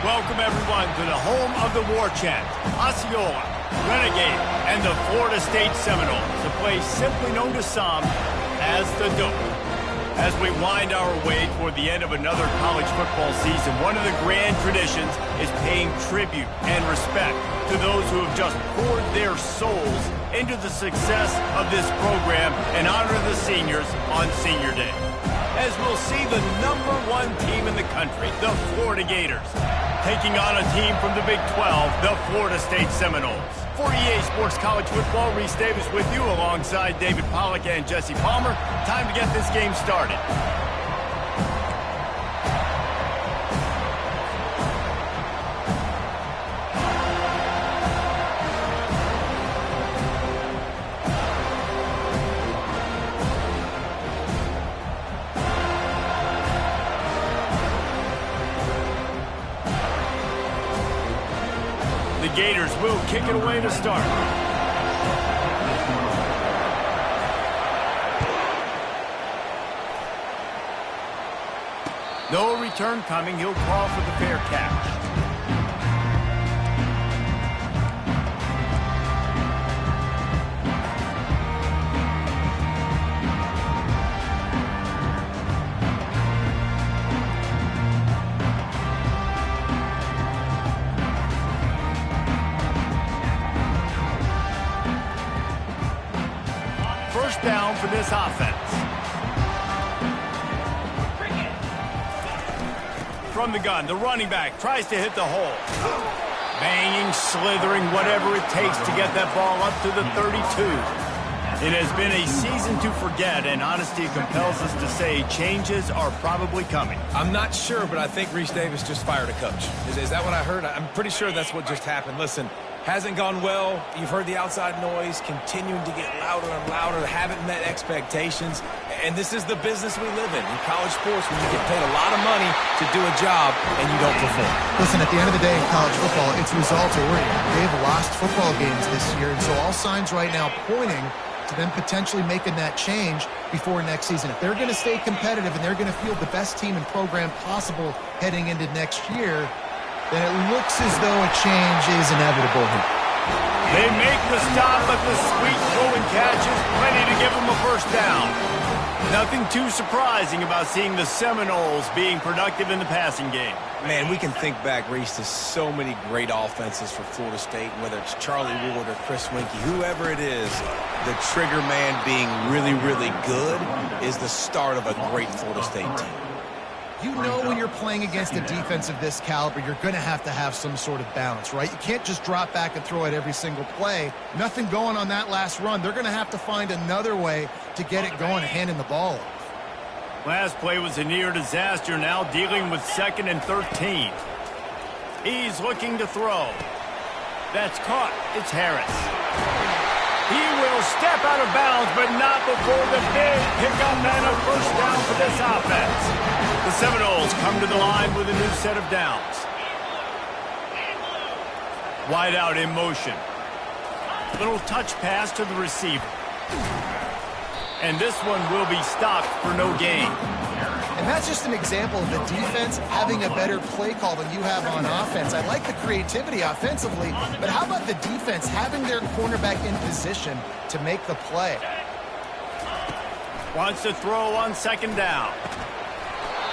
Welcome, everyone, to the home of the War Chant, Osceola, Renegade, and the Florida State Seminoles, a place simply known to some as the Dope. As we wind our way toward the end of another college football season, one of the grand traditions is paying tribute and respect to those who have just poured their souls into the success of this program and honor the seniors on Senior Day. As we'll see the #1 team in the country, the Florida Gators, taking on a team from the Big 12, the Florida State Seminoles. For EA Sports College Football, Reese Davis with you alongside David Pollack and Jesse Palmer. Time to get this game started. The Gators will kick it away to start. No return coming. He'll call for the fair catch. First down for this offense. From the gun, the running back tries to hit the hole. Banging, slithering, whatever it takes to get that ball up to the 32. It has been a season to forget, and honesty compels us to say changes are probably coming. I'm not sure, but I think Reese Davis just fired a coach. Is that what I heard? I'm pretty sure that's what just happened. Listen, hasn't gone well. You've heard the outside noise continuing to get louder and louder. Haven't met expectations. And this is the business we live in college sports, when you get paid a lot of money to do a job and you don't perform. Listen, at the end of the day in college football, it's results oriented. They've lost football games this year, and so all signs right now pointing to them potentially making that change before next season. If they're going to stay competitive and they're going to field the best team and program possible heading into next year, then it looks as though a change is inevitable here. They make the stop, but the sweet throwing catch is plenty to give them a first down. Nothing too surprising about seeing the Seminoles being productive in the passing game. Man, we can think back, Reese, to so many great offenses for Florida State, whether it's Charlie Ward or Chris Winkie, whoever it is, the trigger man being really, really good is the start of a great Florida State team. You know when you're playing against a defense of this caliber, you're going to have some sort of balance, right? You can't just drop back and throw it every single play. Nothing going on that last run. They're going to have to find another way to get it going and handing the ball off. Last play was a near disaster, now dealing with 2nd and 13. He's looking to throw. That's caught. It's Harris. He will step out of bounds, but not before the big pickup and a first down for this offense. The Seminoles come to the line with a new set of downs. Wide out in motion. Little touch pass to the receiver. And this one will be stopped for no gain. And that's just an example of the defense having a better play call than you have on offense. I like the creativity offensively, but how about the defense having their cornerback in position to make the play? Wants to throw on 2nd down.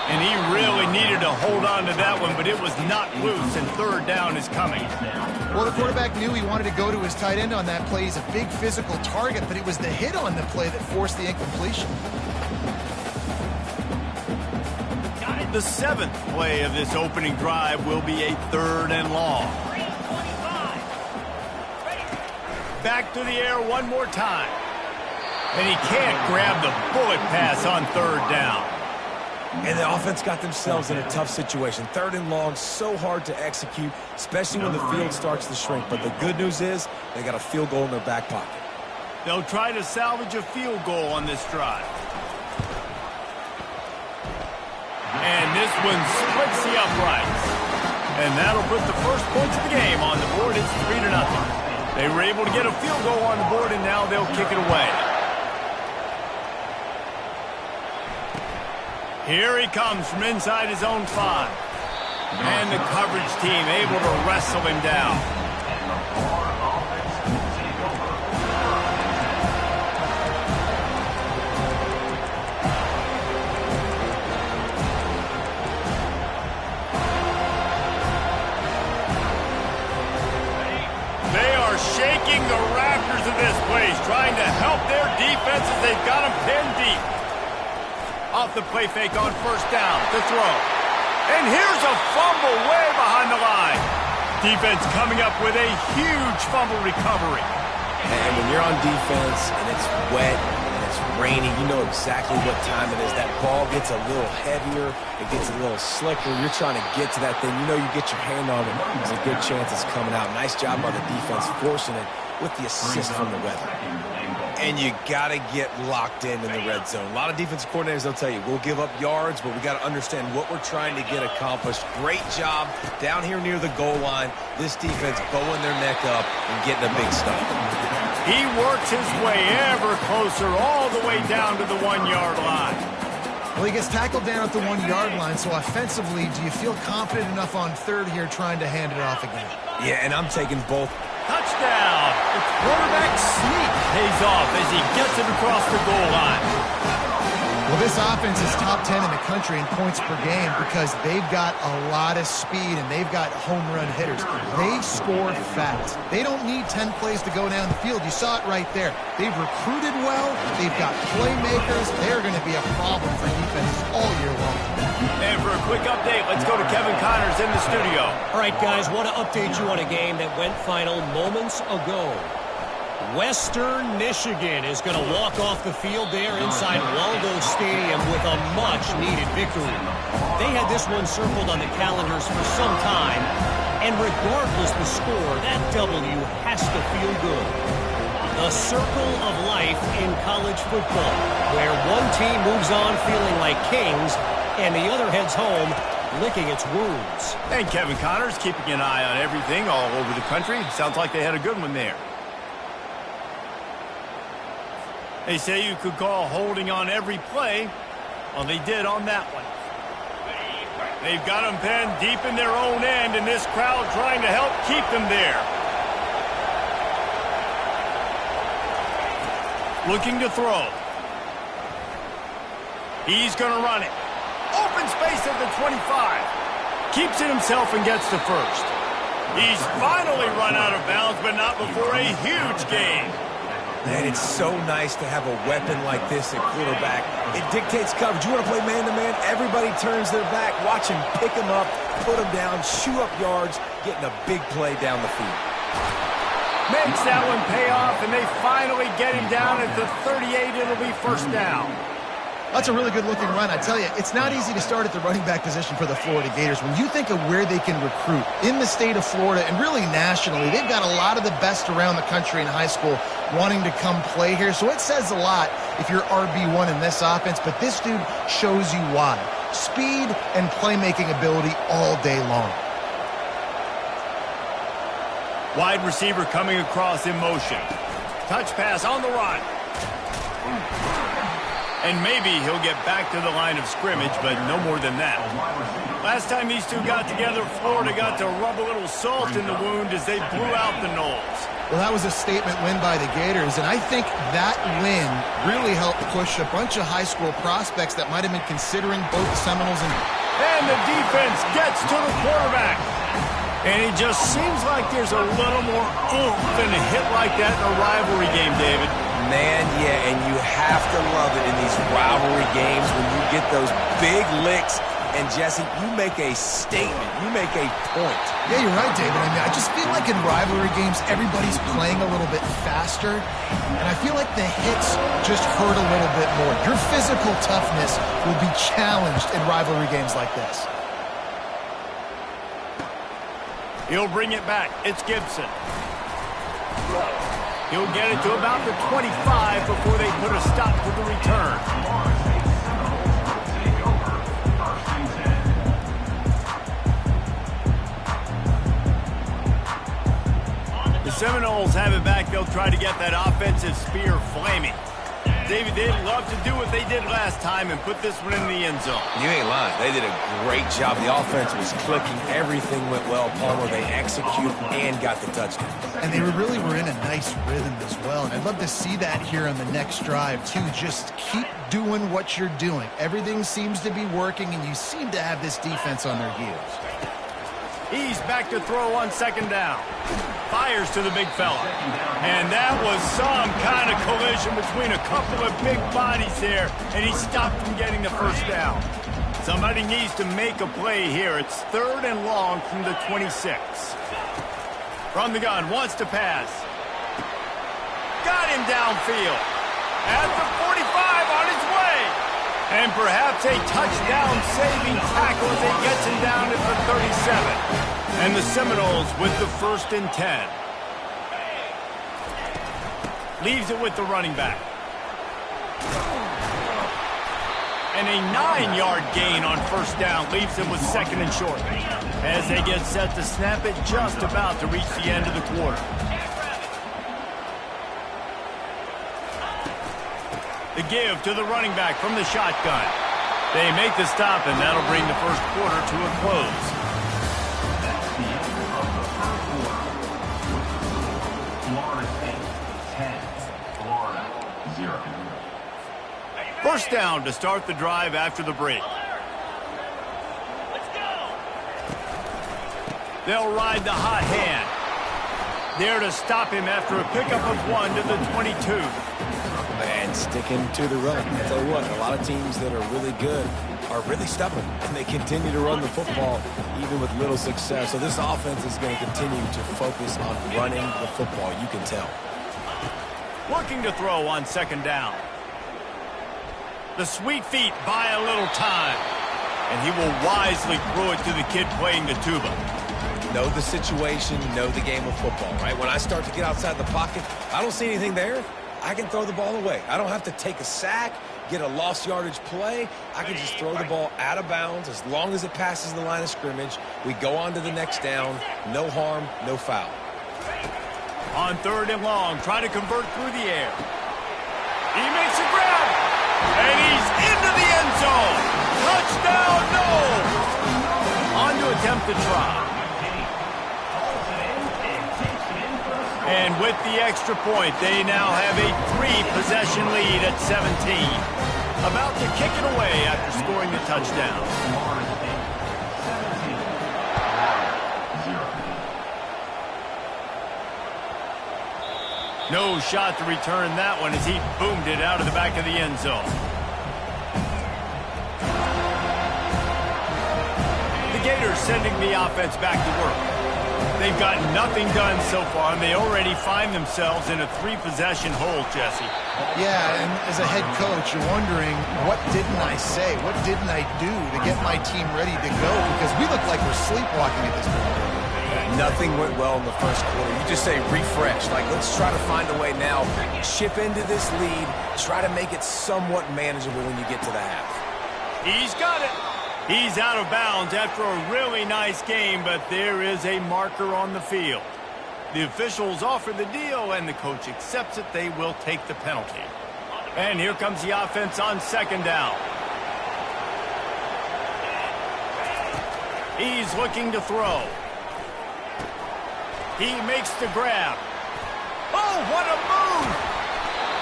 And he really needed to hold on to that one, but it was not loose, and 3rd down is coming. Well, the quarterback knew he wanted to go to his tight end on that play. He's a big physical target, but it was the hit on the play that forced the incompletion. The 7th play of this opening drive will be a 3rd and long. Back to the air one more time. And he can't grab the bullet pass on 3rd down. And the offense got themselves in a tough situation. 3rd and long, so hard to execute, especially when the field starts to shrink. But the good news is they got a field goal in their back pocket. They'll try to salvage a field goal on this drive. And this one splits the uprights. And that'll put the first points of the game on the board. It's 3-0. They were able to get a field goal on the board, and now they'll kick it away. Here he comes from inside his own 5. And the coverage team able to wrestle him down. Shaking the rafters of this place, trying to help their defense as they've got them pinned deep. Off the play fake on first down, the throw. And here's a fumble way behind the line. Defense coming up with a huge fumble recovery. And when you're on defense and it's wet and it's rainy, you know exactly what time it is. That ball gets a little heavier, it gets a little slicker. You're trying to get to that thing. You know you get your hand on it. There's a good chance it's coming out. Nice job by the defense forcing it with the assist from the weather. And you got to get locked in the red zone. A lot of defensive coordinators, they'll tell you, we'll give up yards, but we got to understand what we're trying to get accomplished. Great job down here near the goal line. This defense bowing their neck up and getting a big stop. He works his way ever closer all the way down to the 1-yard line. Well, he gets tackled down at the 1-yard line, so offensively, do you feel confident enough on third here trying to hand it off again? Yeah, and I'm taking both. Touchdown! The quarterback sneak pays off as he gets it across the goal line. Well, this offense is top 10 in the country in points per game because they've got a lot of speed and they've got home run hitters. They score fast. They don't need 10 plays to go down the field. You saw it right there. They've recruited well. They've got playmakers. They're going to be a problem for defenses all year long. And for a quick update, let's go to Kevin Connors in the studio. All right, guys, want to update you on a game that went final moments ago. Western Michigan is going to walk off the field there inside Waldo Stadium with a much-needed victory. They had this one circled on the calendars for some time, and regardless the score, that W has to feel good. The circle of life in college football, where one team moves on feeling like kings, and the other heads home licking its wounds. And Kevin Connors keeping an eye on everything all over the country. Sounds like they had a good one there. They say you could call holding on every play. Well, they did on that one. They've got them pinned deep in their own end, and this crowd trying to help keep them there. Looking to throw. He's going to run it. Open space at the 25. Keeps it himself and gets to first. He's finally run out of bounds, but not before a huge gain. Man, it's so nice to have a weapon like this at quarterback. It dictates coverage. You want to play man-to-man? Everybody turns their back. Watch him pick him up, put him down, shoot up yards, getting a big play down the field. Makes that one pay off, and they finally get him down at the 38. It'll be first down. That's a really good-looking run. I tell you, it's not easy to start at the running back position for the Florida Gators. When you think of where they can recruit in the state of Florida and really nationally, they've got a lot of the best around the country in high school wanting to come play here. So it says a lot if you're RB1 in this offense, but this dude shows you why. Speed and playmaking ability all day long. Wide receiver coming across in motion. Touch pass on the run. And maybe he'll get back to the line of scrimmage, but no more than that. Last time these two got together, Florida got to rub a little salt in the wound as they blew out the Noles. Well, that was a statement win by the Gators, and I think that win really helped push a bunch of high school prospects that might have been considering both the Seminoles and... And the defense gets to the quarterback. And it just seems like there's a little more oomph than a hit like that in a rivalry game, David. Man, yeah, and you have to love it in these rivalry games when you get those big licks. And, Jesse, you make a statement. You make a point. Yeah, you're right, David. I mean, I just feel like in rivalry games, everybody's playing a little bit faster. And I feel like the hits just hurt a little bit more. Your physical toughness will be challenged in rivalry games like this. He'll bring it back. It's Gibson. He'll get it to about the 25 before they put a stop to the return. The Seminoles have it back. They'll try to get that offensive spear flaming. David, they'd love to do what they did last time and put this one in the end zone. You ain't lying. They did a great job. The offense was clicking. Everything went well. Palmer, they executed and got the touchdown. And they really were in a nice rhythm as well. And I'd love to see that here on the next drive, too. Just keep doing what you're doing. Everything seems to be working, and you seem to have this defense on their heels. He's back to throw on second down. Fires to the big fella. And that was some kind of collision between a couple of big bodies there, and he stopped from getting the first down. Somebody needs to make a play here. It's 3rd and long from the 26. From the gun, wants to pass. Got him downfield. At the 45, on his way. And perhaps a touchdown-saving tackle as he gets him down at the 37. And the Seminoles with the 1st and 10. Leaves it with the running back. And a 9-yard gain on first down leaves him with 2nd and short. As they get set to snap it, just about to reach the end of the quarter. The give to the running back from the shotgun. They make the stop, and that'll bring the first quarter to a close. That's the end of the first quarter. Florida State 10, Florida 0. First down to start the drive after the break. They'll ride the hot hand. There to stop him after a pickup of 1 to the 22. And sticking to the run. I'll tell you what, a lot of teams that are really good are really stubborn, and they continue to run the football even with little success. So this offense is going to continue to focus on running the football, you can tell. Looking to throw on second down. The sweet feet buy a little time, and he will wisely throw it to the kid playing the tuba. Know the situation, know the game of football, right? When I start to get outside the pocket, I don't see anything there, I can throw the ball away. I don't have to take a sack, get a lost yardage play. I can just throw the ball out of bounds as long as it passes the line of scrimmage. We go on to the next down. No harm, no foul. On 3rd and long, trying to convert through the air. He makes a grab, and he's into the end zone. Touchdown, no! On to attempt the try. And with the extra point, they now have a 3-possession lead at 17. About to kick it away after scoring the touchdown. No shot to return that one as he boomed it out of the back of the end zone. The Gators sending the offense back to work. They've got nothing done so far, and they already find themselves in a 3-possession hole, Jesse. Yeah, and as a head coach, you're wondering, what didn't I say? What didn't I do to get my team ready to go? Because we look like we're sleepwalking at this point. Nothing went well in the first quarter. You just say refresh. Like, let's try to find a way now. Chip into this lead. Try to make it somewhat manageable when you get to the half. He's got it. He's out of bounds after a really nice game, but there is a marker on the field. The officials offer the deal, and the coach accepts it. They will take the penalty. And here comes the offense on second down. He's looking to throw. He makes the grab. Oh, what a move!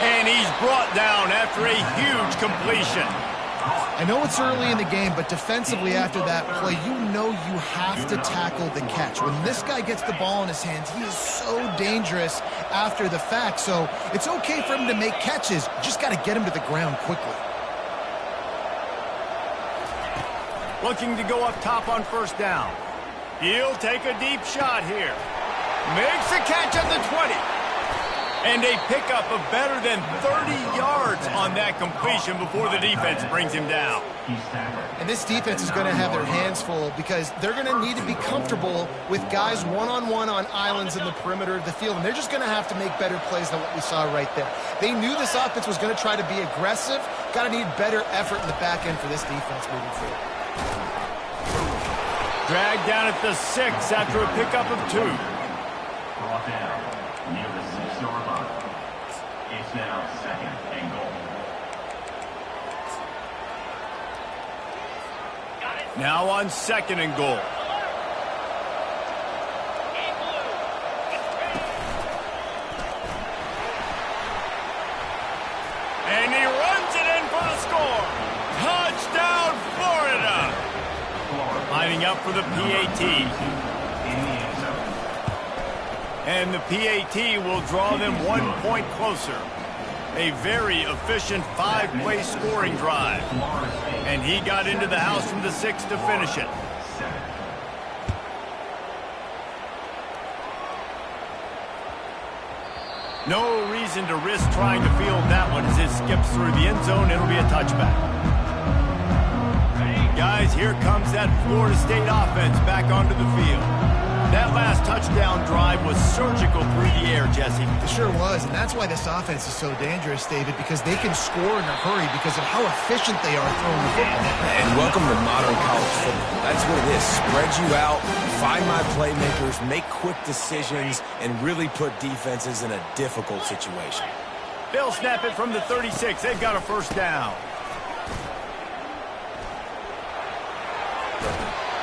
And he's brought down after a huge completion. I know it's early in the game, but defensively after that play, you know you have to tackle the catch. When this guy gets the ball in his hands, he is so dangerous after the fact. So it's okay for him to make catches. You just got to get him to the ground quickly. Looking to go up top on first down. He'll take a deep shot here. Makes the catch at the 20. And a pickup of better than 30 yards on that completion before the defense brings him down. And this defense is going to have their hands full because they're going to need to be comfortable with guys one-on-one on islands in the perimeter of the field. And they're just going to have to make better plays than what we saw right there. They knew this offense was going to try to be aggressive. Got to need better effort in the back end for this defense moving forward. Dragged down at the 6 after a pickup of 2. Brought down near the 6-yard line. It's now 2nd and goal. Now on 2nd and goal. And he runs it in for the score. Touchdown, Florida. Lining up for the PAT. And the PAT will draw them 1 point closer. A very efficient 5-play scoring drive. And he got into the house from the 6 to finish it. No reason to risk trying to field that one as it skips through the end zone. It'll be a touchback. Guys, here comes that Florida State offense back onto the field. That last touchdown drive was surgical through the air, Jesse. It sure was, and that's why this offense is so dangerous, David, because they can score in a hurry because of how efficient they are throwing the football. And welcome to modern college football. That's what it is. Spread you out, find my playmakers, make quick decisions, and really put defenses in a difficult situation. They'll snap it from the 36. They've got a first down.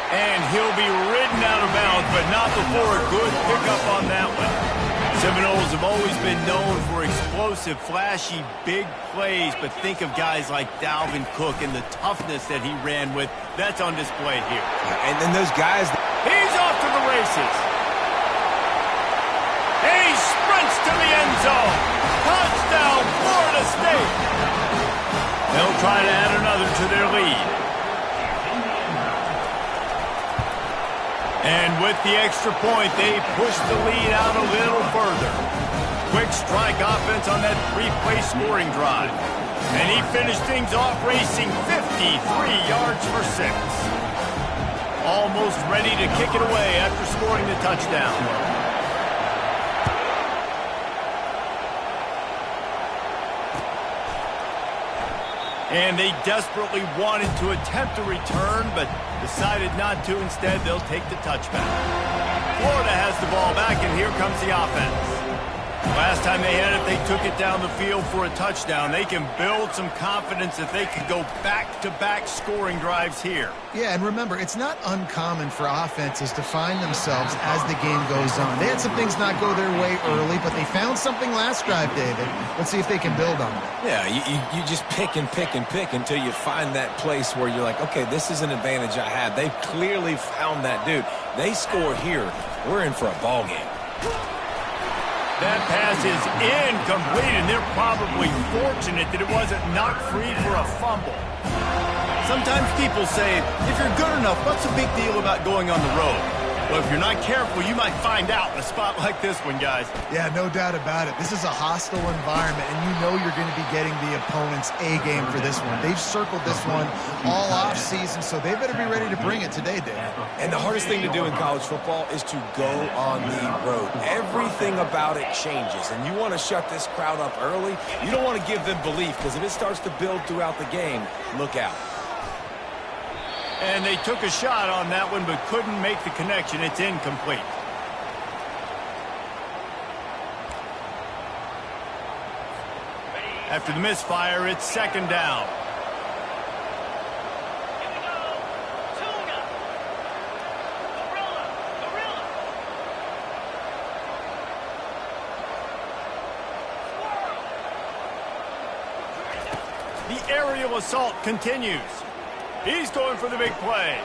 And he'll be ridden out of bounds, but not before a good pickup on that one. Seminoles have always been known for explosive, flashy, big plays, but think of guys like Dalvin Cook and the toughness that he ran with. That's on display here. And then those guys... He's off to the races. And he sprints to the end zone. Touchdown, Florida State. They'll try to add another to their lead. And with the extra point, they push the lead out a little further. Quick strike offense on that 3-play scoring drive. And he finished things off racing 53 yards for 6. Almost ready to kick it away after scoring the touchdown. And they desperately wanted to attempt a return, but decided not to. Instead, they'll take the touchback. Florida has the ball back, and here comes the offense. Last time they had it, they took it down the field for a touchdown. They can build some confidence that they can go back-to-back scoring drives here. Yeah, and remember, it's not uncommon for offenses to find themselves as the game goes on. They had some things not go their way early, but they found something last drive, David. Let's see if they can build on it. Yeah, you just pick and pick and pick until you find that place where you're like, okay, this is an advantage I have. They've clearly found that dude. They score here. We're in for a ball game. That pass is incomplete, and they're probably fortunate that it wasn't knocked free for a fumble. Sometimes people say, if you're good enough, what's the big deal about going on the road? Well, if you're not careful, you might find out in a spot like this one, guys. Yeah, no doubt about it. This is a hostile environment, and you know you're going to be getting the opponent's A game for this one. They've circled this one all offseason, so they better be ready to bring it today, Dave. And the hardest thing to do in college football is to go on the road. Everything about it changes, and you want to shut this crowd up early. You don't want to give them belief, because if it starts to build throughout the game, look out. And they took a shot on that one, but couldn't make the connection. It's incomplete. After the misfire, it's 2nd down. The aerial assault continues. He's going for the big play.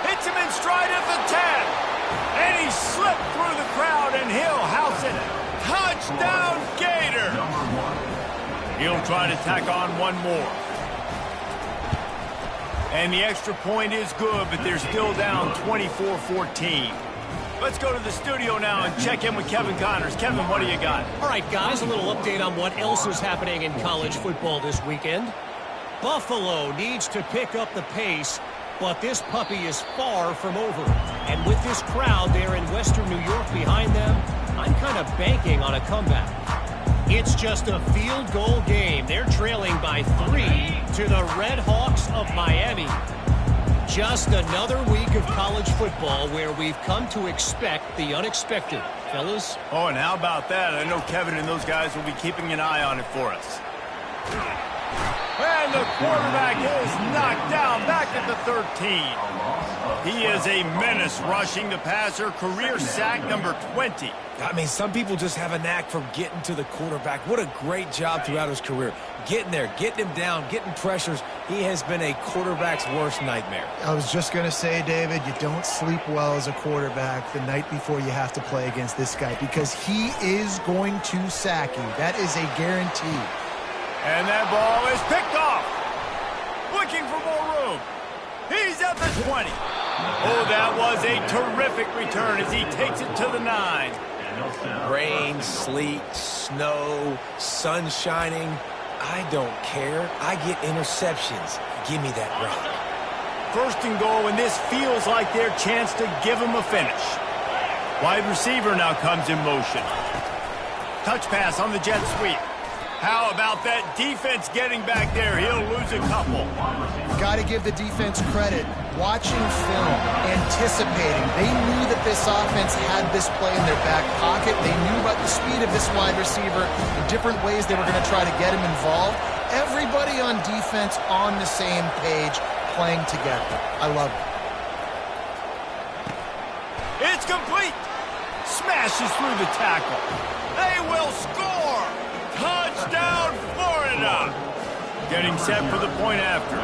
Hits him in stride at the 10. And he slipped through the crowd, and he'll house it. Touchdown, Gator. He'll try to tack on one more. And the extra point is good, but they're still down 24-14. Let's go to the studio now and check in with Kevin Connors. Kevin, what do you got? All right, guys, a little update on what else is happening in college football this weekend. Buffalo needs to pick up the pace, but this puppy is far from over. And with this crowd there in Western New York behind them, I'm kind of banking on a comeback. It's just a field goal game. They're trailing by 3 to the Red Hawks of Miami. Just another week of college football where we've come to expect the unexpected. Fellas? Oh, and how about that? I know Kevin and those guys will be keeping an eye on it for us. And the quarterback is knocked down back at the 13. He is a menace rushing the passer, career sack number 20. I mean, some people just have a knack for getting to the quarterback. What a great job throughout his career. Getting there, getting him down, getting pressures. He has been a quarterback's worst nightmare. I was just going to say, David, you don't sleep well as a quarterback the night before you have to play against this guy because he is going to sack you. That is a guarantee. And that ball is picked off. Looking for more room. He's at the 20. Oh, that was a terrific return as he takes it to the 9. Rain, sleet, snow, sun shining. I don't care. I get interceptions. Give me that rock. First and goal, and this feels like their chance to give him a finish. Wide receiver now comes in motion. Touch pass on the jet sweep. How about that defense getting back there? He'll lose a couple. Got to give the defense credit. Watching film, anticipating. They knew that this offense had this play in their back pocket. They knew about the speed of this wide receiver, the different ways they were going to try to get him involved. Everybody on defense on the same page, playing together. I love it. It's complete. Smashes through the tackle. They will score. Touchdown, Florida! Getting set for the point after.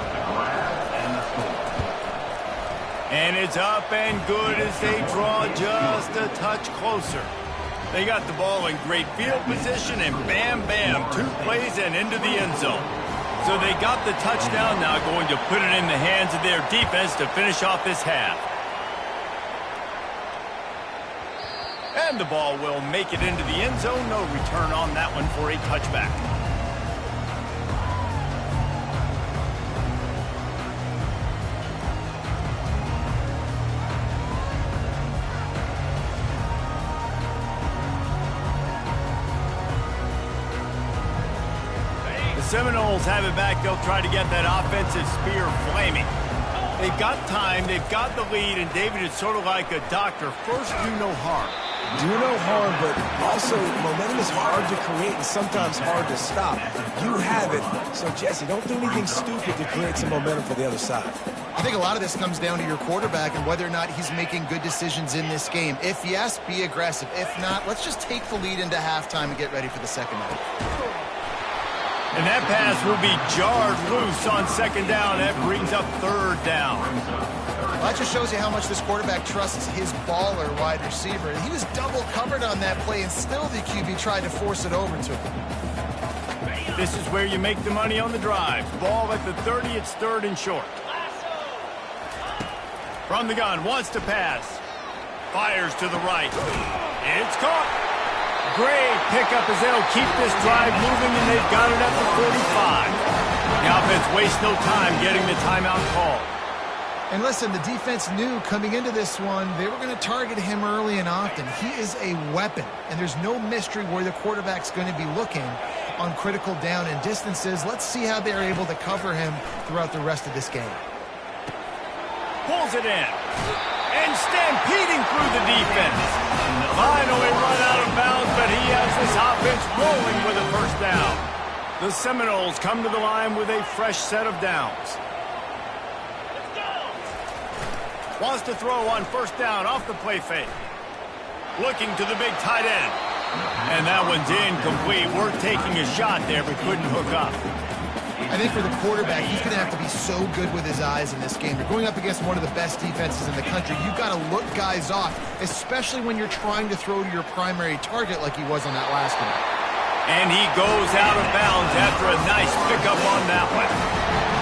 And it's up and good as they draw just a touch closer. They got the ball in great field position, and bam, bam, 2 plays and into the end zone. So they got the touchdown, now going to put it in the hands of their defense to finish off this half. And the ball will make it into the end zone. No return on that one for a touchback. The Seminoles have it back. They'll try to get that offensive spear flaming. They've got time. They've got the lead. And, David, it's sort of like a doctor. First, do no harm. Do no harm, but also momentum is hard to create and sometimes hard to stop. You have it. So, Jesse, don't do anything stupid to create some momentum for the other side. I think a lot of this comes down to your quarterback and whether or not he's making good decisions in this game. If yes, be aggressive. If not, let's just take the lead into halftime and get ready for the second half. And that pass will be jarred loose on second down. That brings up third down. Well, that just shows you how much this quarterback trusts his baller wide receiver. He was double covered on that play, and still the QB tried to force it over to him. This is where you make the money on the drive. Ball at the 30, it's third and short. From the gun, wants to pass. Fires to the right. It's caught. Great pickup as they'll keep this drive moving, and they've got it at the 45. The offense wastes no time getting the timeout call. And listen, the defense knew coming into this one, they were going to target him early and often. He is a weapon, and there's no mystery where the quarterback's going to be looking on critical down and distances. Let's see how they're able to cover him throughout the rest of this game. Pulls it in. And stampeding through the defense. Finally run out of bounds, but he has this offense rolling with a first down. The Seminoles come to the line with a fresh set of downs. Wants to throw on first down off the play fake. Looking to the big tight end. And that one's incomplete. We're taking a shot there, but couldn't hook up. I think for the quarterback, he's going to have to be so good with his eyes in this game. You're going up against one of the best defenses in the country. You've got to look guys off, especially when you're trying to throw to your primary target like he was on that last one. And he goes out of bounds after a nice pickup on that one.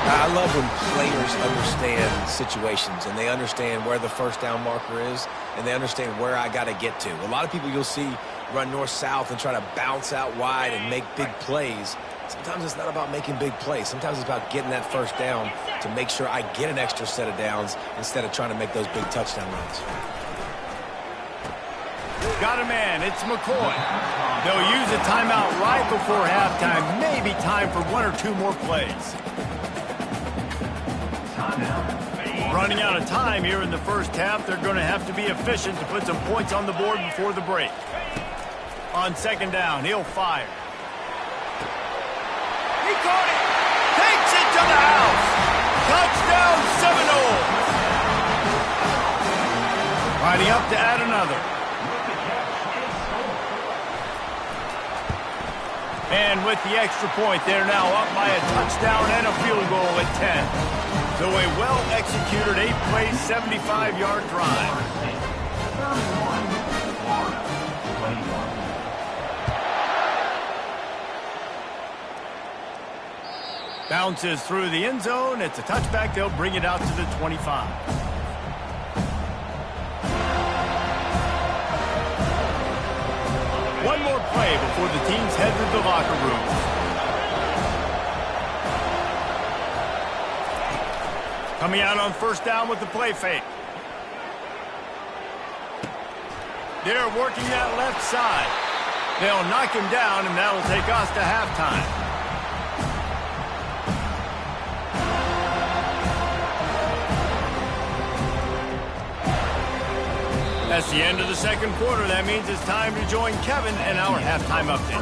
I love when players understand situations and they understand where the first down marker is and they understand where I got to get to. A lot of people you'll see run north-south and try to bounce out wide and make big plays. Sometimes it's not about making big plays. Sometimes it's about getting that first down to make sure I get an extra set of downs instead of trying to make those big touchdown runs. Got a man. It's McCoy. They'll use a timeout right before halftime. Maybe time for one or two more plays. Running out of time here in the first half. They're going to have to be efficient to put some points on the board before the break. On second down, he'll fire. He caught it. They to the house. Touchdown Seminoles. Lining up to add another. And with the extra point, they're now up by a touchdown and a field goal at 10. So a well-executed 8-play, 75-yard drive. Bounces through the end zone. It's a touchback. They'll bring it out to the 25. One more play before the teams head to the locker room. Coming out on first down with the play fake. They're working that left side. They'll knock him down, and that'll take us to halftime. That's the end of the second quarter. That means it's time to join Kevin and our halftime update.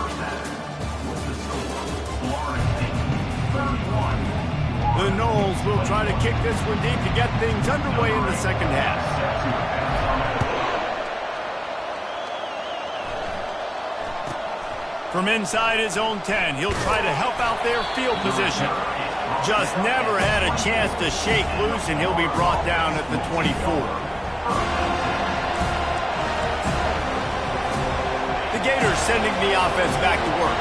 The Noles will try to kick this one deep to get things underway in the second half. From inside his own 10, he'll try to help out their field position. Just never had a chance to shake loose, and he'll be brought down at the 24. The Gators sending the offense back to work.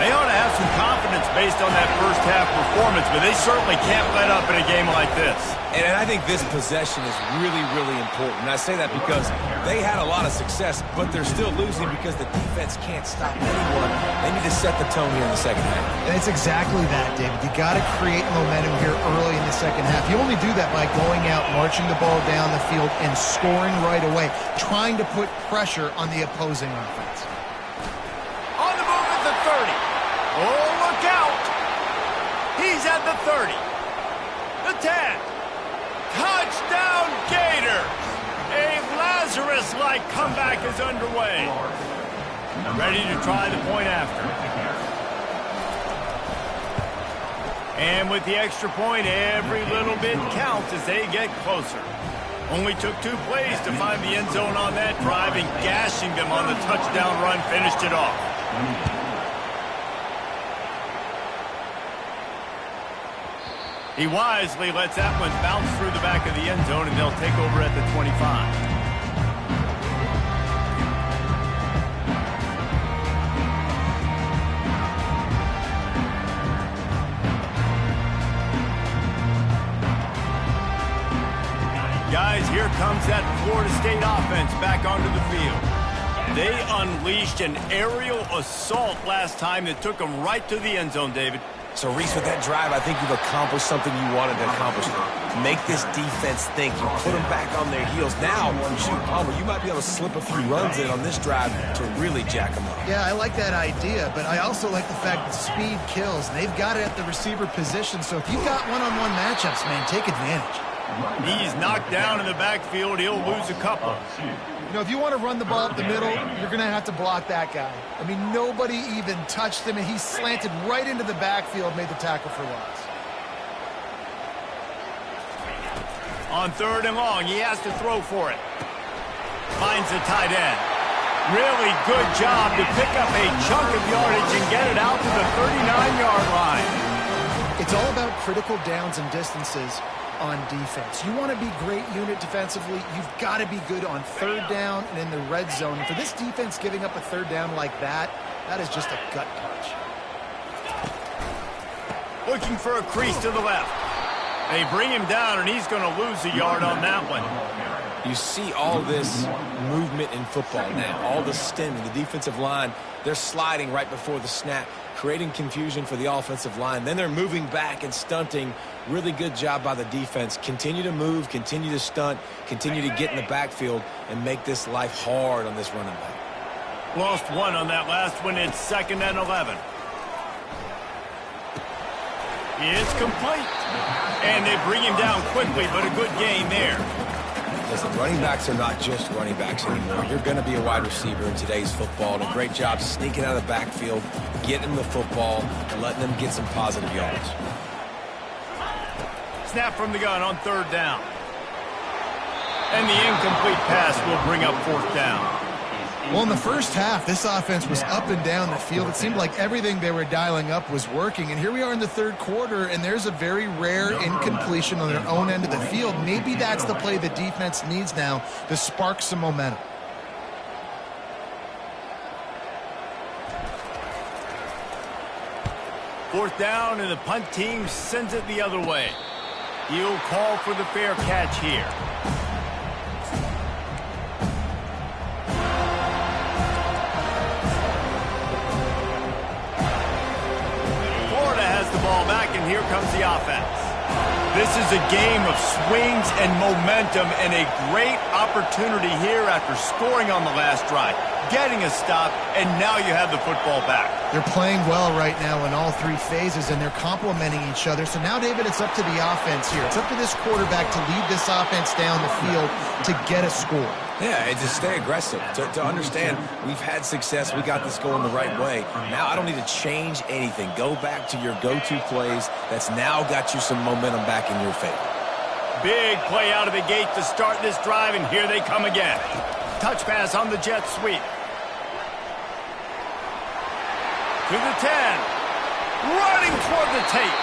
They ought to have some confidence based on that first half performance, but they certainly can't let up in a game like this. And I think this possession is really, really important. And I say that because they had a lot of success, but they're still losing because the defense can't stop anyone. They need to set the tone here in the second half. And it's exactly that, David. You got to create momentum here early in the second half. You only do that by going out, marching the ball down the field, and scoring right away, trying to put pressure on the opposing offense. On the move at the 30. Oh, look out! He's at the 30. The 10. Touchdown Gators! A Lazarus-like comeback is underway. Ready to try the point after. And with the extra point, every little bit counts as they get closer. Only took 2 plays to find the end zone on that drive, and gashing them on the touchdown run finished it off. He wisely lets that one bounce through the back of the end zone, and they'll take over at the 25. Guys, here comes that Florida State offense back onto the field. They unleashed an aerial assault last time that took them right to the end zone, David. So, Reese, with that drive, I think you've accomplished something you wanted to accomplish. Make this defense think. You put them back on their heels. Now, shoot, Palmer, you might be able to slip a few runs in on this drive to really jack them up. Yeah, I like that idea, but I also like the fact that speed kills. They've got it at the receiver position, so if you've got one-on-one matchups, man, take advantage. He's knocked down in the backfield. He'll lose a couple. You know, if you want to run the ball up the middle, you're going to have to block that guy. I mean, nobody even touched him, and he slanted right into the backfield, made the tackle for loss. On 3rd and long, he has to throw for it. Finds the tight end. Really good job to pick up a chunk of yardage and get it out to the 39-yard line. It's all about critical downs and distances on defense. You want to be great unit defensively, you've got to be good on 3rd down and in the red zone. And for this defense giving up a 3rd down like that, that is just a gut punch. Looking for a crease to the left. They bring him down, and he's going to lose a yard on that one. You see all this movement in football now, all the stemming, the defensive line, they're sliding right before the snap, creating confusion for the offensive line. Then they're moving back and stunting. Really good job by the defense. Continue to move, continue to stunt, continue to get in the backfield, and make this life hard on this running back. Lost one on that last one. It's 2nd and 11. It's complete. And they bring him down quickly, but a good gain there. Listen, running backs are not just running backs anymore. You're going to be a wide receiver in today's football, and a great job sneaking out of the backfield, getting the football, and letting them get some positive yards. Snap from the gun on 3rd down. And the incomplete pass will bring up 4th down. Well, in the first half, this offense was up and down the field. It seemed like everything they were dialing up was working. And here we are in the 3rd quarter, and there's a very rare incompletion on their own end of the field. Maybe that's the play the defense needs now to spark some momentum. Fourth down, and the punt team sends it the other way. He'll call for the fair catch here. Florida has the ball back, and here comes the offense. This is a game of swings and momentum, and a great opportunity here after scoring on the last drive, getting a stop, and now you have the football back. They're playing well right now in all 3 phases, and they're complementing each other. So now, David, it's up to the offense here. It's up to this quarterback to lead this offense down the field to get a score. Yeah, and to stay aggressive, to understand we've had success, we got this going the right way. Now I don't need to change anything. Go back to your go-to plays. That's now got you some momentum back in your favor. Big play out of the gate to start this drive, and here they come again. Touch pass on the jet sweep. To the 10. Running toward the tape.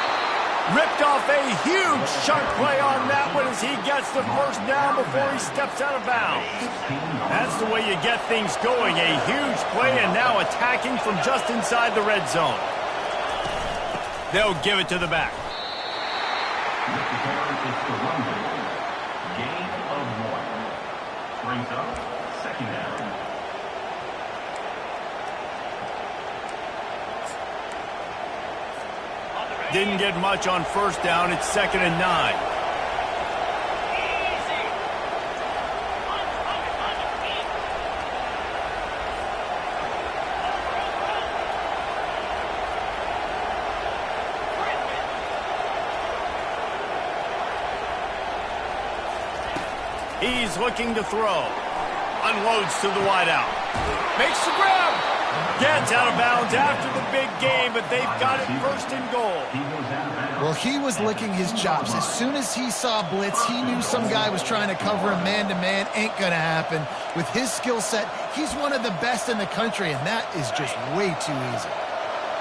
Ripped off a huge chunk play on that one as he gets the 1st down before he steps out of bounds. That's the way you get things going. A huge play, and now attacking from just inside the red zone. They'll give it to the back. Gain of 1. Brings up 2nd down. Didn't get much on 1st down. It's 2nd and 9. He's looking to throw. Unloads to the wideout. Makes the grab. Gets out of bounds after the big game, but they've got it 1st and goal. Well, he was licking his chops. As soon as he saw blitz, he knew some guy was trying to cover him man-to-man. Ain't going to happen. With his skill set, he's one of the best in the country, and that is just way too easy.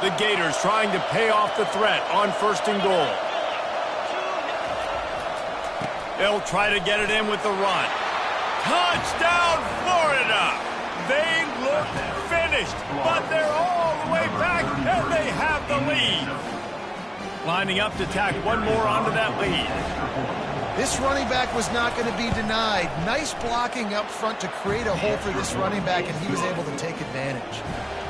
The Gators trying to pay off the threat on 1st and goal. They'll try to get it in with the run. Touchdown, Florida! They look finished, but they're all the way back, and they have the lead. Lining up to tack one more onto that lead. This running back was not going to be denied. Nice blocking up front to create a hole for this running back, and he was able to take advantage.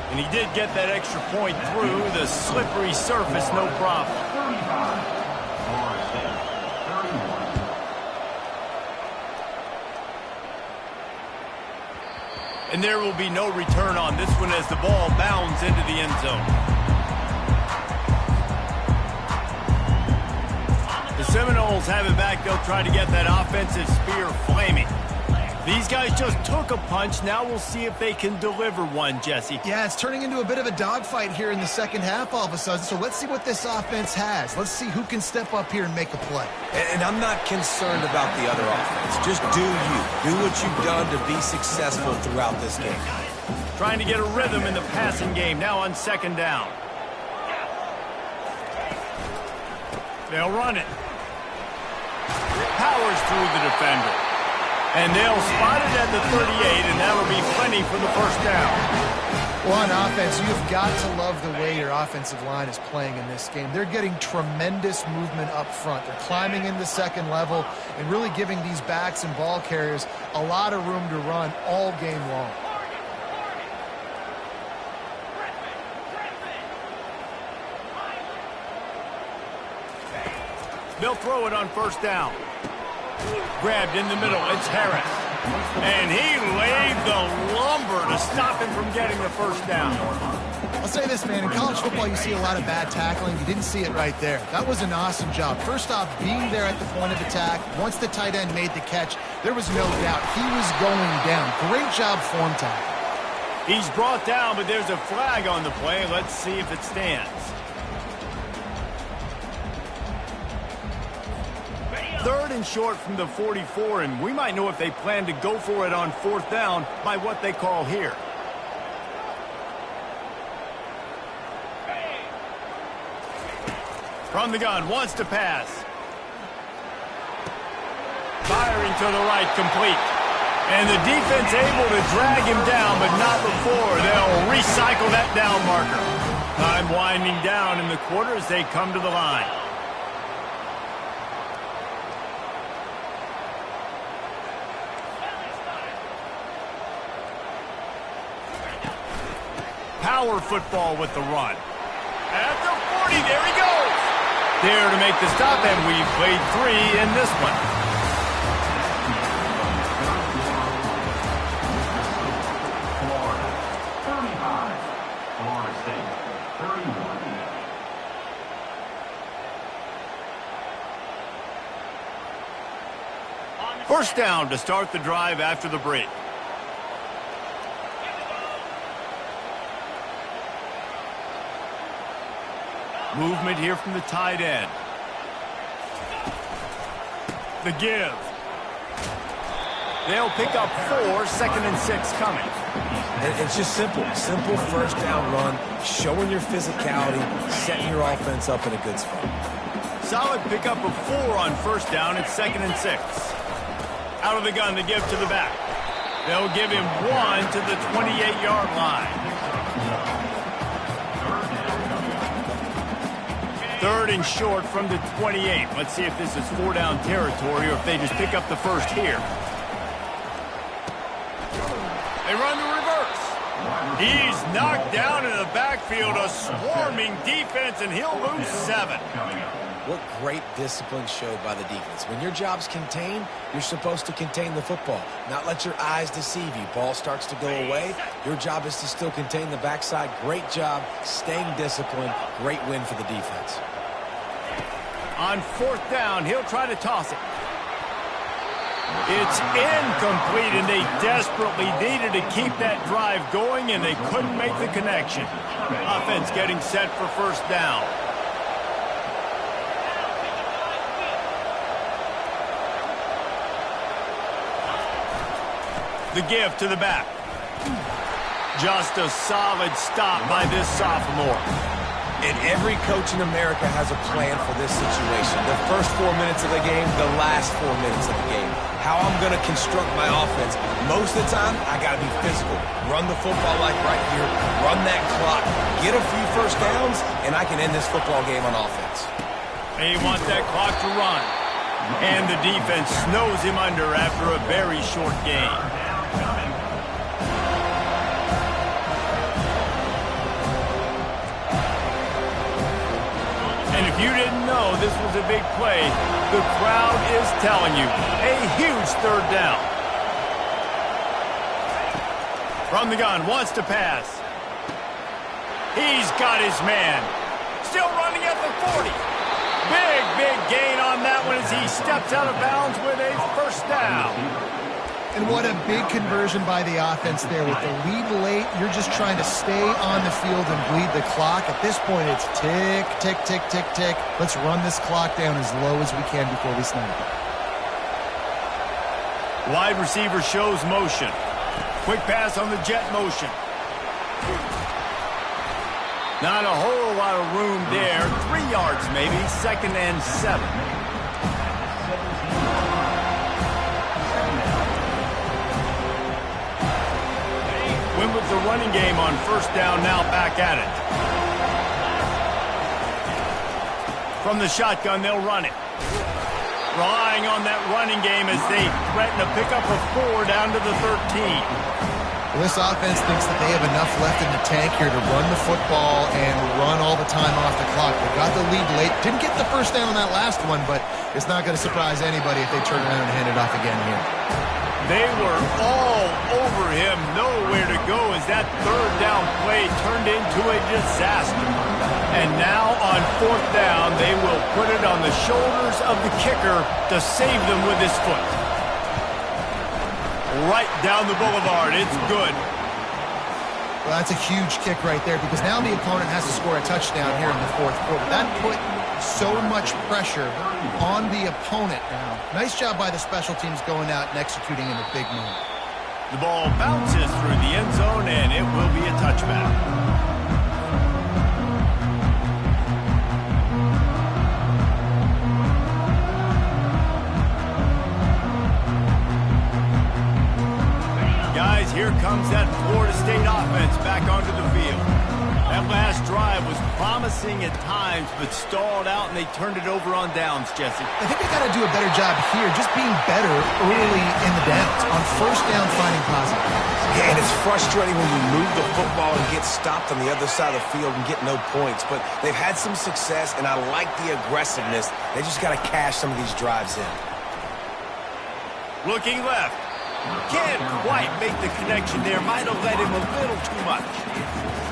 And he did get that extra point through the slippery surface, no problem. 35. Florida State, 31. And there will be no return on this one as the ball bounds into the end zone. The Seminoles have it back. They'll try to get that offensive spear flaming. These guys just took a punch. Now we'll see if they can deliver one, Jesse. Yeah, it's turning into a bit of a dogfight here in the second half all of a sudden. So let's see what this offense has. Let's see who can step up here and make a play. And I'm not concerned about the other offense. Just do you. Do what you've done to be successful throughout this game. Trying to get a rhythm in the passing game now on 2nd down. They'll run it. Powers through the defender. And they'll spot it at the 38, and that'll be plenty for the 1st down. Well, on offense, you've got to love the way your offensive line is playing in this game. They're getting tremendous movement up front. They're climbing into 2nd level and really giving these backs and ball carriers a lot of room to run all game long. They'll throw it on 1st down. Grabbed in the middle, it's Harris. And he laid the lumber to stop him from getting the 1st down. I'll say this, man, in college football you see a lot of bad tackling. You didn't see it right there. That was an awesome job. First off, being there at the point of attack. Once the tight end made the catch, there was no doubt he was going down. Great job form tackle. He's brought down, but there's a flag on the play. Let's see if it stands. 3rd and short from the 44, and we might know if they plan to go for it on 4th down by what they call here. From the gun, wants to pass. Firing to the right, complete. And the defense able to drag him down, but not before. They'll recycle that down marker. Time winding down in the quarter as they come to the line. Power football with the run. At the 40, there he goes. There to make the stop, and we've played 3 in this one. Florida State, 31. First down to start the drive after the break. Movement here from the tight end. The give. They'll pick up 4, 2nd and 6 coming. It's just simple. Simple first down run, showing your physicality, setting your offense up in a good spot. Solid pickup of 4 on first down. It's 2nd and 6. Out of the gun, the give to the back. They'll give him 1 to the 28-yard line. 3rd and short from the 28. Let's see if this is 4-down territory or if they just pick up the first here. They run the reverse. He's knocked down in the backfield, a swarming defense, and he'll lose 7. What great discipline showed by the defense. When your job's contained, you're supposed to contain the football, not let your eyes deceive you. Ball starts to go away. Your job is to still contain the backside. Great job staying disciplined. Great win for the defense. On 4th down, he'll try to toss it. It's incomplete, and they desperately needed to keep that drive going, and they couldn't make the connection. Offense getting set for first down. The give to the back. Just a solid stop by this sophomore. And every coach in America has a plan for this situation. The first 4 minutes of the game, the last 4 minutes of the game. How I'm going to construct my offense. Most of the time, I got to be physical. Run the football like right here. Run that clock. Get a few first downs, and I can end this football game on offense. They want that clock to run. And the defense snows him under after a very short game. And if you didn't know this was a big play, the crowd is telling you, a huge 3rd down. From the gun, wants to pass. He's got his man. Still running at the 40. Big gain on that one as he steps out of bounds with a first down. And what a big conversion by the offense there. With the lead late, you're just trying to stay on the field and bleed the clock. At this point, it's tick, tick, tick, tick, tick. Let's run this clock down as low as we can before we snap. Wide receiver shows motion. Quick pass on the jet motion. Not a whole lot of room there. 3 yards maybe, 2nd and 7. Win with the running game on first down, now back at it. From the shotgun, they'll run it. Relying on that running game as they threaten a pickup of 4 down to the 13. Well, this offense thinks that they have enough left in the tank here to run the football and run all the time off the clock. They got the lead late. Didn't get the first down on that last one, but it's not going to surprise anybody if they turn around and hand it off again here. They were all over him, nowhere to go as that 3rd down play turned into a disaster. And now on 4th down, they will put it on the shoulders of the kicker to save them with his foot. Right down the boulevard, it's good. Well, that's a huge kick right there because now the opponent has to score a touchdown here in the 4th quarter. That put so much pressure on the opponent now. Nice job by the special teams going out and executing in a big moment. The ball bounces through the end zone, and it will be a touchback. Guys, here comes that Florida State offense back onto the field. That last drive was promising at times, but stalled out, and they turned it over on downs, Jesse. I think they got to do a better job here, just being better early in the downs. On first down, finding positive. Yeah, and it's frustrating when you move the football and get stopped on the other side of the field and get no points. But they've had some success, and I like the aggressiveness. They just got to cash some of these drives in. Looking left. Can't quite make the connection there. Might have let him a little too much.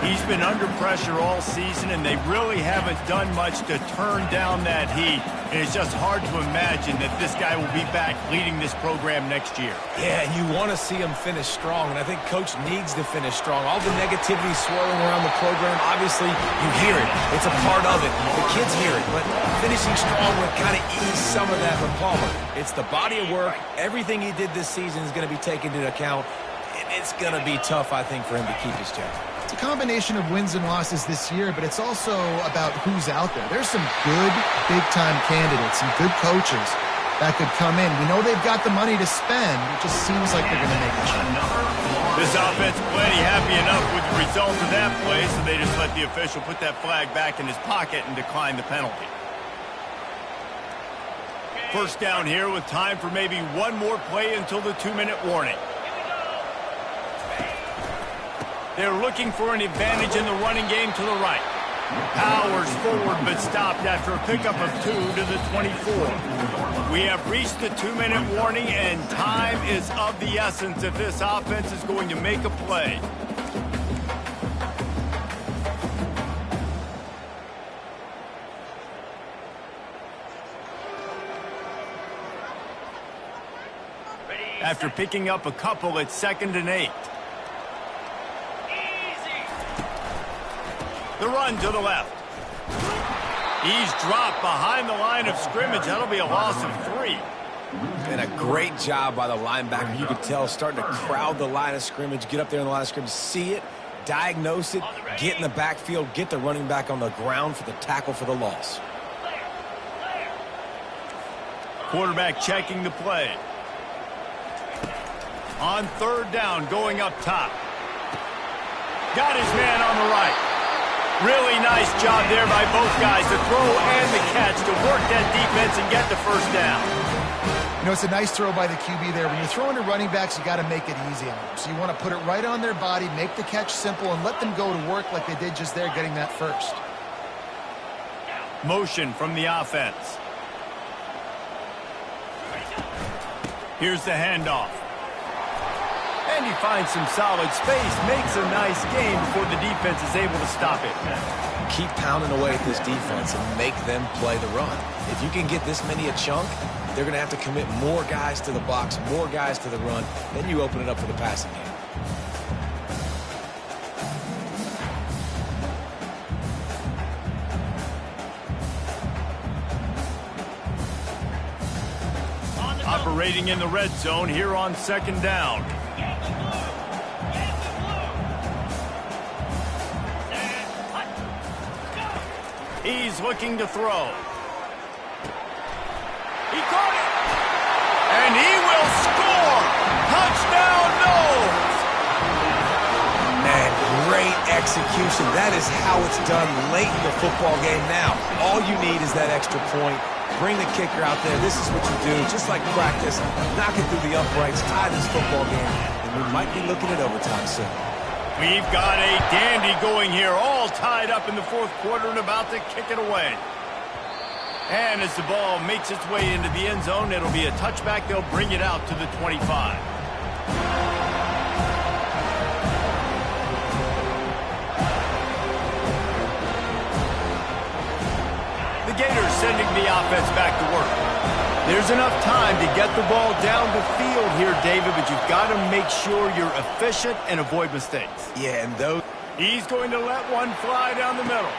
He's been under pressure all season, and they really haven't done much to turn down that heat. And it's just hard to imagine that this guy will be back leading this program next year. Yeah, and you want to see him finish strong, and I think Coach needs to finish strong. All the negativity swirling around the program, obviously, you hear it. It's a part of it. The kids hear it, but finishing strong would kind of ease some of that for Palmer. It's the body of work. Everything he did this season is going to be taken into account, and it's going to be tough, I think, for him to keep his job. It's a combination of wins and losses this year, but it's also about who's out there. There's some good big-time candidates, some good coaches that could come in. We know they've got the money to spend. It just seems like they're going to make a change. This offense plenty happy enough with the result of that play, so they just let the official put that flag back in his pocket and decline the penalty. First down here with time for maybe one more play until the 2-minute warning. They're looking for an advantage in the running game to the right. Powers forward, but stopped after a pickup of 2 to the 24. We have reached the 2-minute warning, and time is of the essence if this offense is going to make a play. After picking up a couple, it's 2nd and 8. The run to the left. He's dropped behind the line of scrimmage. That'll be a loss of 3. And a great job by the linebacker. You could tell starting to crowd the line of scrimmage, get up there in the line of scrimmage, see it, diagnose it, get in the backfield, get the running back on the ground for the tackle for the loss. Quarterback checking the play. On 3rd down, going up top. Got his man on the right. Really nice job there by both guys, the throw and the catch, to work that defense and get the first down. You know, it's a nice throw by the QB there. When you're throwing to running backs, you got to make it easy on them. So you want to put it right on their body, make the catch simple, and let them go to work like they did just there, getting that first. Motion from the offense. Here's the handoff. And he finds some solid space, makes a nice game before the defense is able to stop it. Keep pounding away at this defense and make them play the run. If you can get this many a chunk, they're going to have to commit more guys to the box, more guys to the run. Then you open it up for the passing game. Operating in the red zone here on 2nd down. He's looking to throw. He caught it. And he will score. Touchdown, Knowles. Man, great execution. That is how it's done late in the football game now. All you need is that extra point. Bring the kicker out there. This is what you do. Just like practice, knock it through the uprights, tie this football game, and we might be looking at overtime soon. We've got a dandy going here, all tied up in the 4th quarter and about to kick it away. And as the ball makes its way into the end zone, it'll be a touchback. They'll bring it out to the 25. The Gators sending the offense back to work. There's enough time to get the ball down the field here, David, but you've got to make sure you're efficient and avoid mistakes. Yeah, and those... He's going to let one fly down the middle.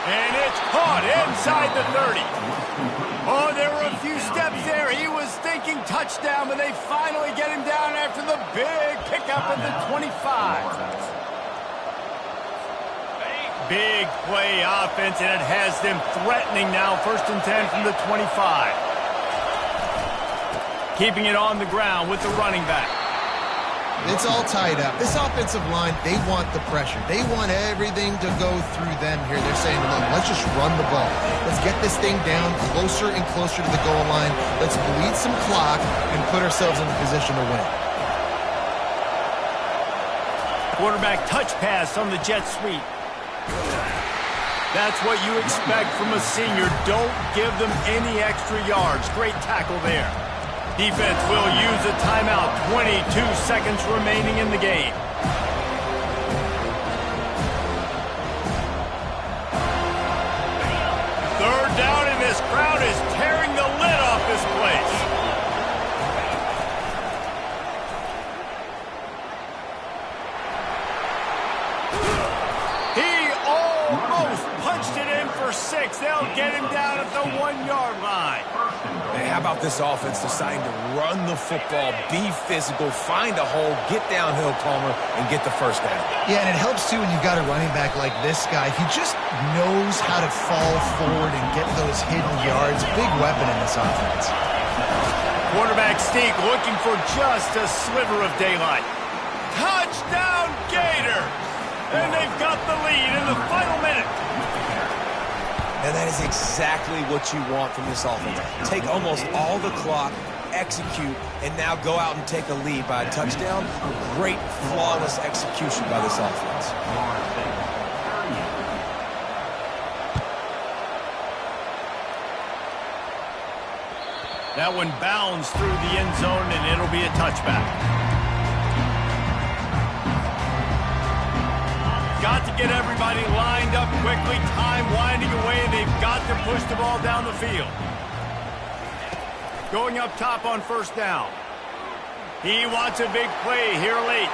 And it's caught inside the 30. Oh, there were a few steps there. He was thinking touchdown, but they finally get him down after the big pickup at the 25. Big play offense, and it has them threatening now. 1st and 10 from the 25. Keeping it on the ground with the running back. It's all tied up. This offensive line, they want the pressure. They want everything to go through them here. They're saying, look, let's just run the ball. Let's get this thing down closer and closer to the goal line. Let's bleed some clock and put ourselves in a position to win. Quarterback touch pass on the jet sweep. That's what you expect from a senior. Don't give them any extra yards. Great tackle there. Defense will use a timeout. 22 seconds remaining in the game. Third down, and this crowd is tearing the lid off this place. He almost punched it in for 6. They'll get him down at the 1-yard line. Hey, how about this offense deciding to run the football, be physical, find a hole, get downhill, Palmer, and get the first down? Yeah, and it helps, too, when you've got a running back like this guy. He just knows how to fall forward and get those hidden yards. Big weapon in this offense. Quarterback sneak looking for just a sliver of daylight. Touchdown, Gator! And they've got the lead in the final minute. And that is exactly what you want from this offense. Take almost all the clock, execute, and now go out and take a lead by a touchdown. Great, flawless execution by this offense. That one bounds through the end zone, and it'll be a touchback. Got to get everybody lined up quickly. Time winding away, and they've got to push the ball down the field. Going up top on 1st down. He wants a big play here late.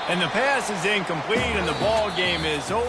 And the pass is incomplete, and the ball game is over.